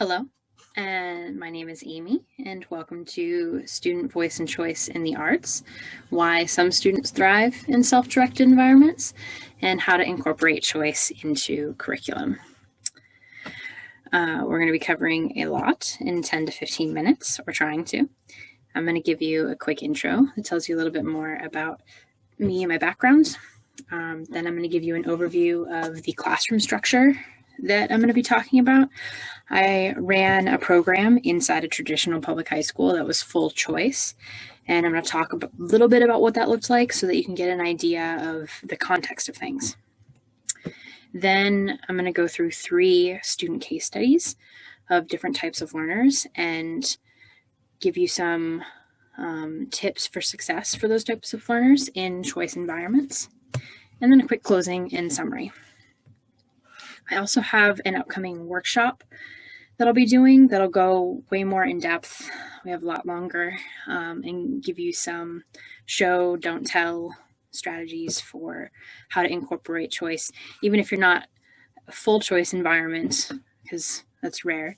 Hello, and my name is Amy, and welcome to Student Voice and Choice in the Arts, why some students thrive in self-directed environments, and how to incorporate choice into curriculum. We're going to be covering a lot in 10 to 15 minutes, or trying to. I'm going to give you a quick intro that tells you a little bit more about me and my background. Then I'm going to give you an overview of the classroom structure that I'm going to be talking about. I ran a program inside a traditional public high school that was full choice, and I'm going to talk a little bit about what that looked like so that you can get an idea of the context of things. Then I'm going to go through 3 student case studies of different types of learners and give you some tips for success for those types of learners in choice environments, and then a quick closing and summary. I also have an upcoming workshop that I'll be doing that'll go way more in depth. We have a lot longer and give you some show, don't tell strategies for how to incorporate choice, even if you're not a full choice environment, because that's rare.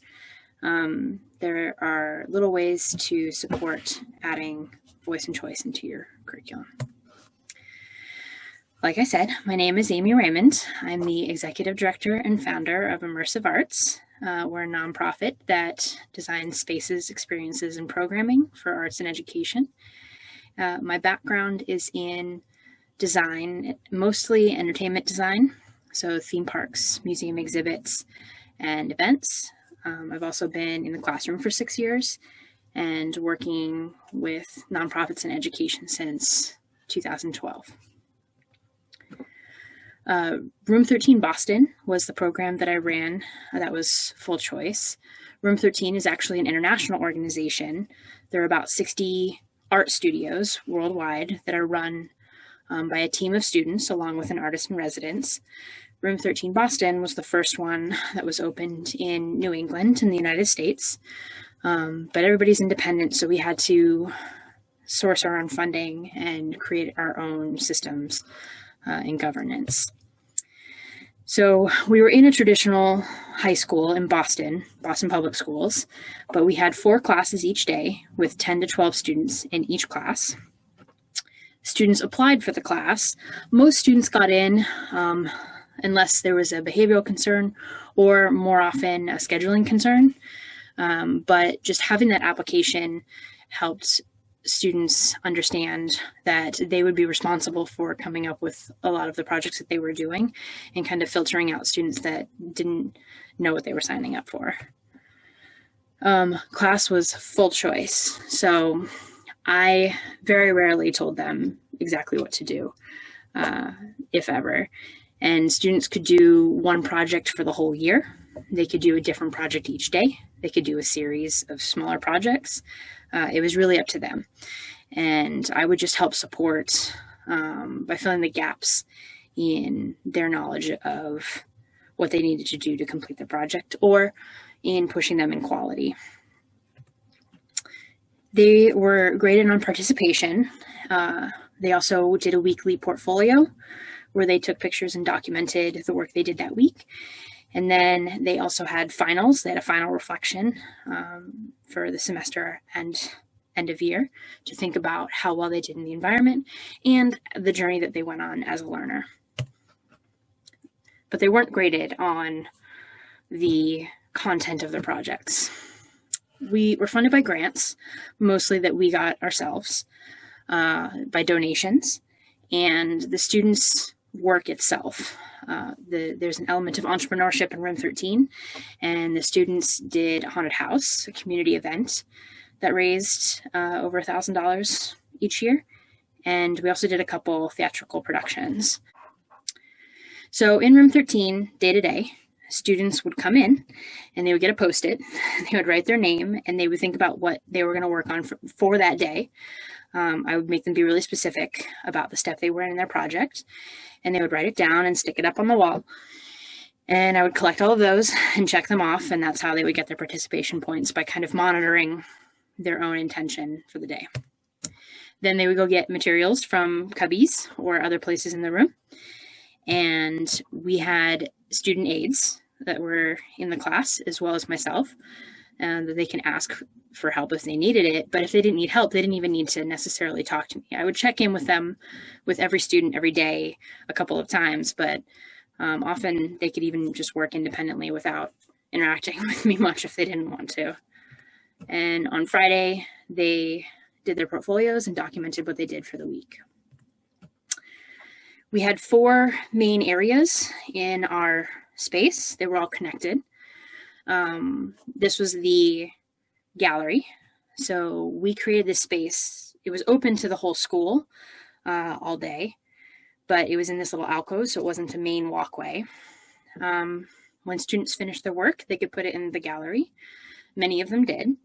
There are little ways to support adding voice and choice into your curriculum. Like I said, my name is Amy Raymond. I'm the executive director and founder of Immersive Arts. We're a nonprofit that designs spaces, experiences, and programming for arts and education. My background is in design, mostly entertainment design, so theme parks, museum exhibits, and events. I've also been in the classroom for 6 years and working with nonprofits in education since 2012. Room 13 Boston was the program that I ran that was full choice. Room 13 is actually an international organization. There are about 60 art studios worldwide that are run by a team of students along with an artist in residence. Room 13 Boston was the first one that was opened in New England in the United States, but everybody's independent, so we had to source our own funding and create our own systems and governance. So we were in a traditional high school in Boston Public Schools, but we had 4 classes each day with 10 to 12 students in each class. Students applied for the class. Most students got in unless there was a behavioral concern or more often a scheduling concern. But just having that application helped students understand that they would be responsible for coming up with a lot of the projects that they were doing and kind of filtering out students that didn't know what they were signing up for. Class was full choice, so I very rarely told them exactly what to do, if ever. And students could do one project for the whole year. They could do a different project each day. They could do a series of smaller projects. It was really up to them. And I would just help support by filling the gaps in their knowledge of what they needed to do to complete the project or in pushing them in quality. They were graded on participation. They also did a weekly portfolio where they took pictures and documented the work they did that week. And then they also had finals. They had a final reflection for the semester and end of year to think about how well they did in the environment and the journey that they went on as a learner. But they weren't graded on the content of the projects. We were funded by grants, mostly that we got ourselves, by donations, and the students' work itself. There's an element of entrepreneurship in Room 13, and the students did a haunted house, a community event that raised over $1,000 each year. And we also did a couple theatrical productions. So in Room 13, day to day, students would come in and they would get a Post-it. They would write their name and they would think about what they were going to work on for that day. I would make them be really specific about the step they were in their project, and they would write it down and stick it up on the wall. And I would collect all of those and check them off, and that's how they would get their participation points, by kind of monitoring their own intention for the day. Then they would go get materials from Cubbies or other places in the room. And we had student aides that were in the class, as well as myself, and that they can ask for help if they needed it. But if they didn't need help, they didn't even need to necessarily talk to me. I would check in with them, with every student every day, a couple of times, but often they could even just work independently without interacting with me much if they didn't want to. And on Friday, they did their portfolios and documented what they did for the week. We had 4 main areas in our space. They were all connected. This was the gallery. So we created this space. It was open to the whole school all day, but it was in this little alcove, so it wasn't a main walkway. When students finished their work, they could put it in the gallery. Many of them did.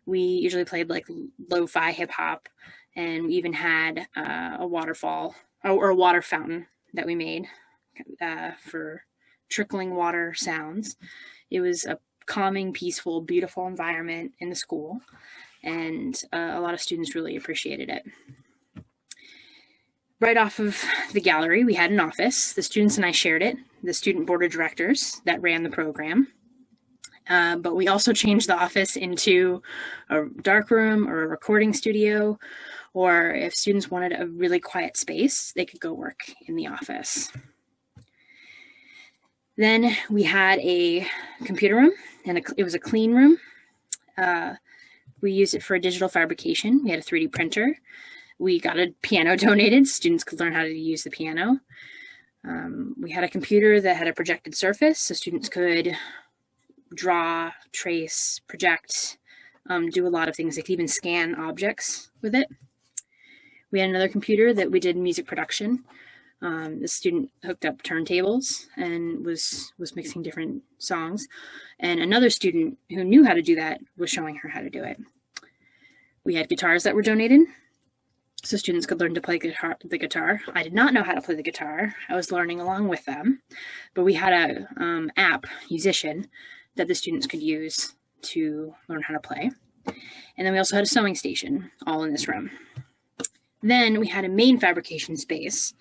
We usually played like lo-fi hip hop, and we even had a waterfall or a water fountain that we made for trickling water sounds. It was a calming, peaceful, beautiful environment in the school, and a lot of students really appreciated it. Right off of the gallery, we had an office. The students and I shared it, the student board of directors that ran the program. But we also changed the office into a dark room or a recording studio, or if students wanted a really quiet space, they could go work in the office. Then we had a computer room, and it was a clean room. We used it for digital fabrication. We had a 3D printer. We got a piano donated. Students could learn how to use the piano. We had a computer that had a projected surface, so students could draw, trace, project, do a lot of things. They could even scan objects with it. We had another computer that we did music production. The student hooked up turntables and was mixing different songs. And another student who knew how to do that was showing her how to do it. We had guitars that were donated, so students could learn to play the guitar. I did not know how to play the guitar. I was learning along with them. But we had a app, Musician, that the students could use to learn how to play. And then we also had a sewing station, all in this room. Then we had a main fabrication space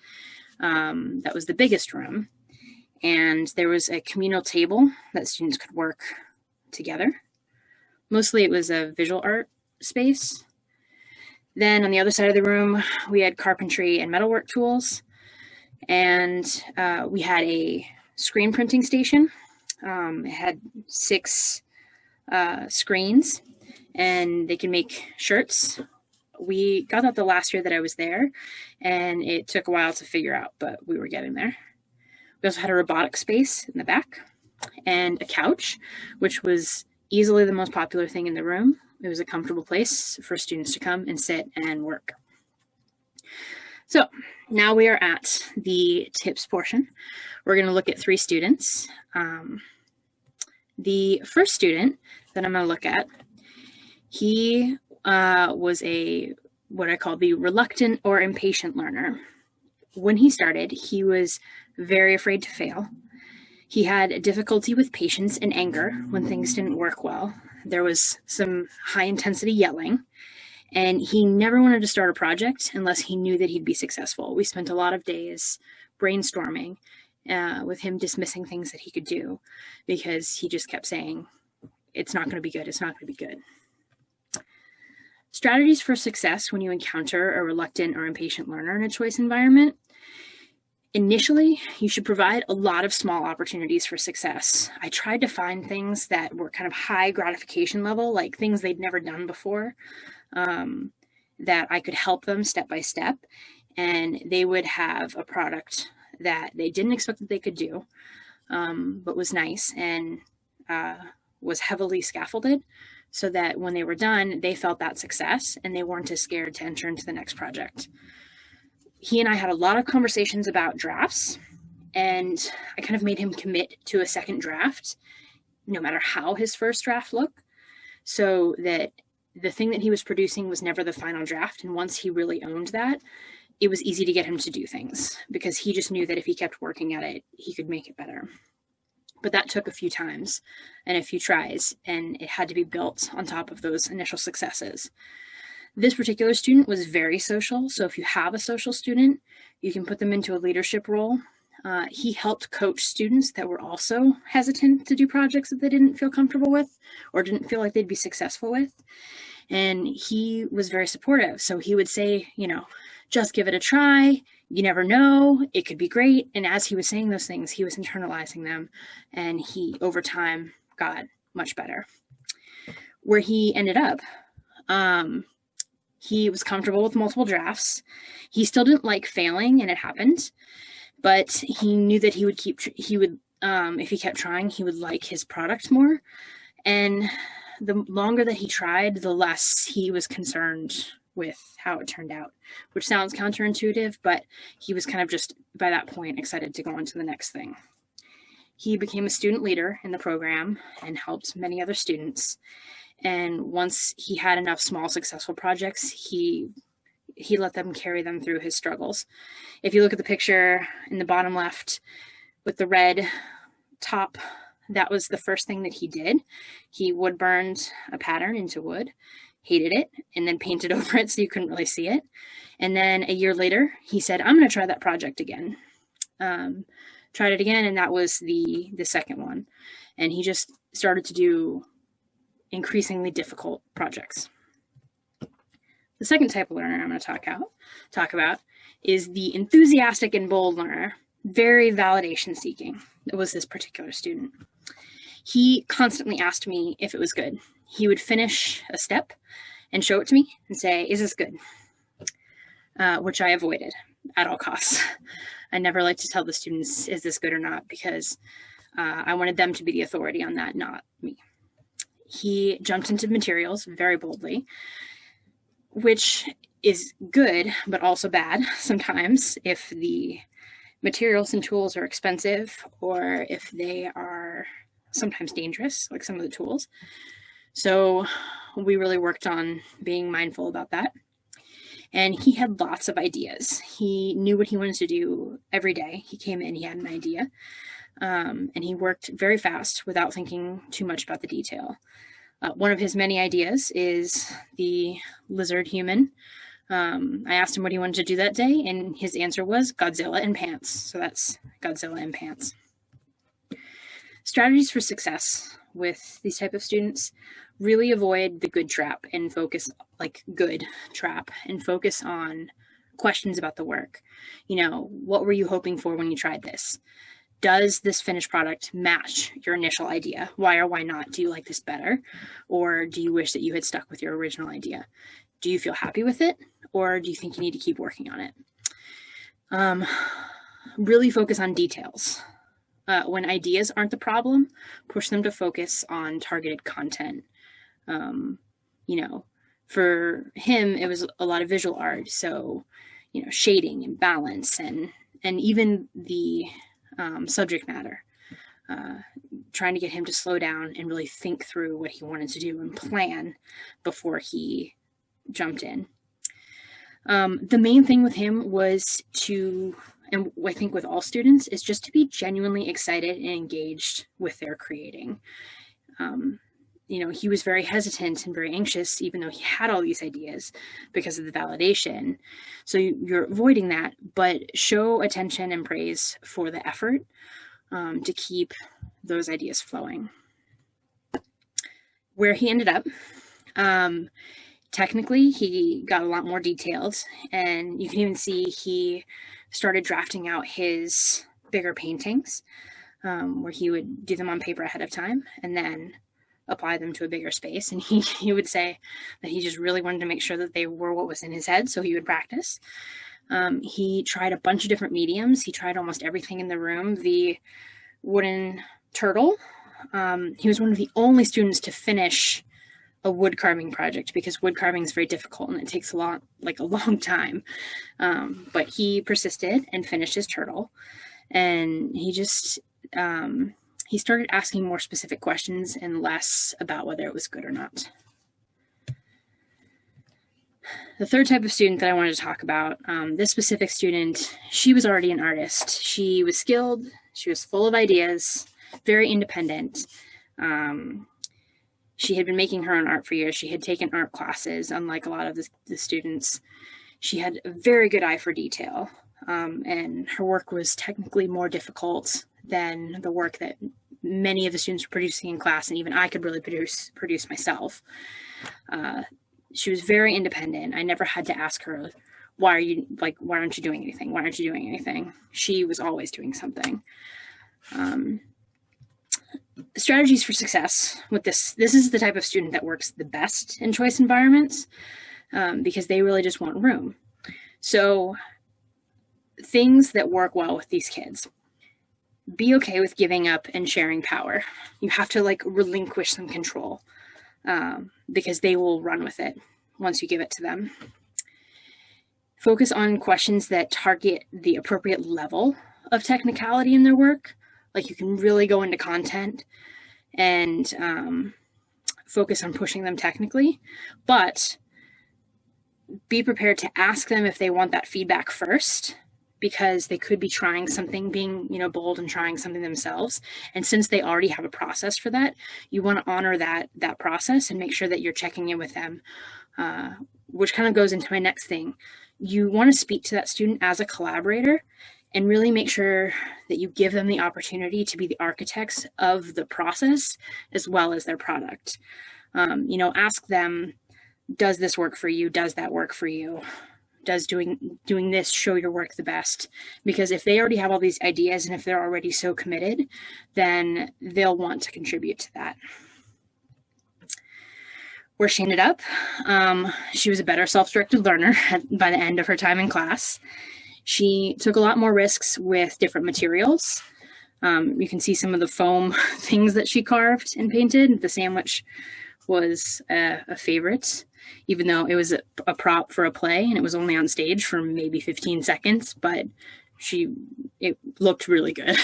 that was the biggest room. And there was a communal table that students could work together. Mostly it was a visual art space. Then on the other side of the room, we had carpentry and metalwork tools. And we had a screen printing station. It had 6 screens, and they could make shirts. We got that the last year that I was there, and it took a while to figure out, but we were getting there. We also had a robotic space in the back and a couch, which was easily the most popular thing in the room. It was a comfortable place for students to come and sit and work. So now we are at the tips portion. We're going to look at 3 students. The first student that I'm going to look at, he was what I call the reluctant or impatient learner. When he started, he was very afraid to fail. He had difficulty with patience and anger when things didn't work well. There was some high intensity yelling, and he never wanted to start a project unless he knew that he'd be successful. We spent a lot of days brainstorming with him dismissing things that he could do because he just kept saying, it's not going to be good, it's not going to be good. Strategies for success when you encounter a reluctant or impatient learner in a choice environment. Initially, you should provide a lot of small opportunities for success. I tried to find things that were kind of high gratification level, like things they'd never done before, that I could help them step by step, and they would have a product that they didn't expect that they could do, but was nice and was heavily scaffolded, so that when they were done, they felt that success and they weren't as scared to enter into the next project. He and I had a lot of conversations about drafts, and I kind of made him commit to a second draft, no matter how his first draft looked, so that the thing that he was producing was never the final draft. And once he really owned that, it was easy to get him to do things because he just knew that if he kept working at it, he could make it better. But that took a few times and a few tries, and it had to be built on top of those initial successes. This particular student was very social, so if you have a social student, you can put them into a leadership role. He helped coach students that were also hesitant to do projects that they didn't feel comfortable with or didn't feel like they'd be successful with. And he was very supportive. So he would say, you know, just give it a try. You never know. It could be great. And as he was saying those things, he was internalizing them. And he, over time, got much better. Where he ended up, he was comfortable with multiple drafts. He still didn't like failing, and it happened. But he knew that if he kept trying, he would like his product more. And the longer that he tried, the less he was concerned with how it turned out, which sounds counterintuitive, but he was kind of just, by that point, excited to go on to the next thing. He became a student leader in the program and helped many other students. And once he had enough small, successful projects, he let them carry them through his struggles. If you look at the picture in the bottom left with the red top, that was the first thing that he did. He wood burned a pattern into wood, hated it, and then painted over it so you couldn't really see it. And then a year later, he said, I'm going to try that project again. Tried it again, and that was the second one. And he just started to do increasingly difficult projects. The second type of learner I'm going to talk about is the enthusiastic and bold learner, very validation seeking. It was this particular student. He constantly asked me if it was good. He would finish a step and show it to me and say, is this good? Which I avoided at all costs. I never liked to tell the students, is this good or not? Because I wanted them to be the authority on that, not me. He jumped into materials very boldly, which is good, but also bad sometimes if the materials and tools are expensive or if they are sometimes dangerous, like some of the tools. So we really worked on being mindful about that. And he had lots of ideas. He knew what he wanted to do every day. He came in, he had an idea, and he worked very fast without thinking too much about the detail. One of his many ideas is the lizard human. I asked him what he wanted to do that day, and his answer was Godzilla in pants. So that's Godzilla in pants. Strategies for success with these type of students: really avoid the good trap and focus, and focus on questions about the work. You know, what were you hoping for when you tried this? Does this finished product match your initial idea? Why or why not? Do you like this better? Or do you wish that you had stuck with your original idea? Do you feel happy with it? Or do you think you need to keep working on it? Really focus on details. When ideas aren't the problem, push them to focus on targeted content. For him, it was a lot of visual art. So, shading and balance and even the subject matter, trying to get him to slow down and really think through what he wanted to do and plan before he jumped in. The main thing with him was and I think with all students, is just to be genuinely excited and engaged with their creating. He was very hesitant and very anxious, even though he had all these ideas because of the validation. So you're avoiding that, but show attention and praise for the effort to keep those ideas flowing. Where he ended up, technically, he got a lot more detailed, and you can even see he started drafting out his bigger paintings, where he would do them on paper ahead of time and then apply them to a bigger space. And he would say that he just really wanted to make sure that they were what was in his head, so he would practice. He tried a bunch of different mediums. He tried almost everything in the room. The wooden turtle, he was one of the only students to finish a wood carving project, because wood carving is very difficult and it takes a long time. But he persisted and finished his turtle, and he just, he started asking more specific questions and less about whether it was good or not. The third type of student that I wanted to talk about, this specific student, she was already an artist. She was skilled, she was full of ideas, very independent. She had been making her own art for years. She had taken art classes, unlike a lot of the students. She had a very good eye for detail. and her work was technically more difficult than the work that many of the students were producing in class, and even I could really produce myself. She was very independent. I never had to ask her, why aren't you doing anything? Why aren't you doing anything? She was always doing something. Strategies for success with this is the type of student that works the best in choice environments, because they really just want room. So things that work well with these kids: be okay with giving up and sharing power. You have to relinquish some control, because they will run with it once you give it to them. Focus on questions that target the appropriate level of technicality in their work. You can really go into content and focus on pushing them technically, but be prepared to ask them if they want that feedback first, because they could be trying something, being bold and trying something themselves. And since they already have a process for that, you want to honor that process and make sure that you're checking in with them, which kind of goes into my next thing. You want to speak to that student as a collaborator and really make sure that you give them the opportunity to be the architects of the process as well as their product. Ask them, does this work for you? Does that work for you? Does doing this show your work the best? Because if they already have all these ideas and if they're already so committed, then they'll want to contribute to that. Where she ended up, she was a better self-directed learner by the end of her time in class. She took a lot more risks with different materials. You can see some of the foam things that she carved and painted. The sandwich was a favorite, even though it was a prop for a play and it was only on stage for maybe 15 seconds, but it looked really good.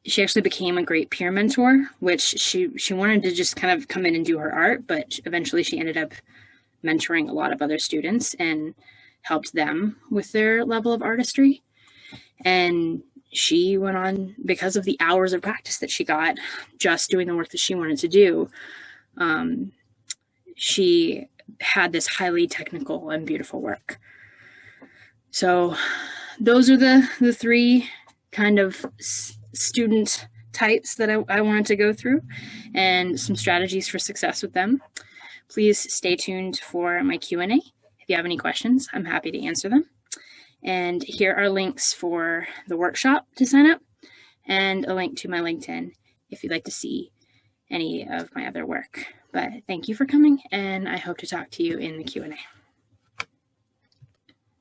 She actually became a great peer mentor, which she wanted to just kind of come in and do her art, but eventually she ended up mentoring a lot of other students and helped them with their level of artistry. And she went on, because of the hours of practice that she got just doing the work that she wanted to do, she had this highly technical and beautiful work. So those are the three kind of student types that I wanted to go through, and some strategies for success with them. Please stay tuned for my Q&A. If you have any questions, I'm happy to answer them. And here are links for the workshop to sign up and a link to my LinkedIn if you'd like to see any of my other work. But thank you for coming, and I hope to talk to you in the Q&A.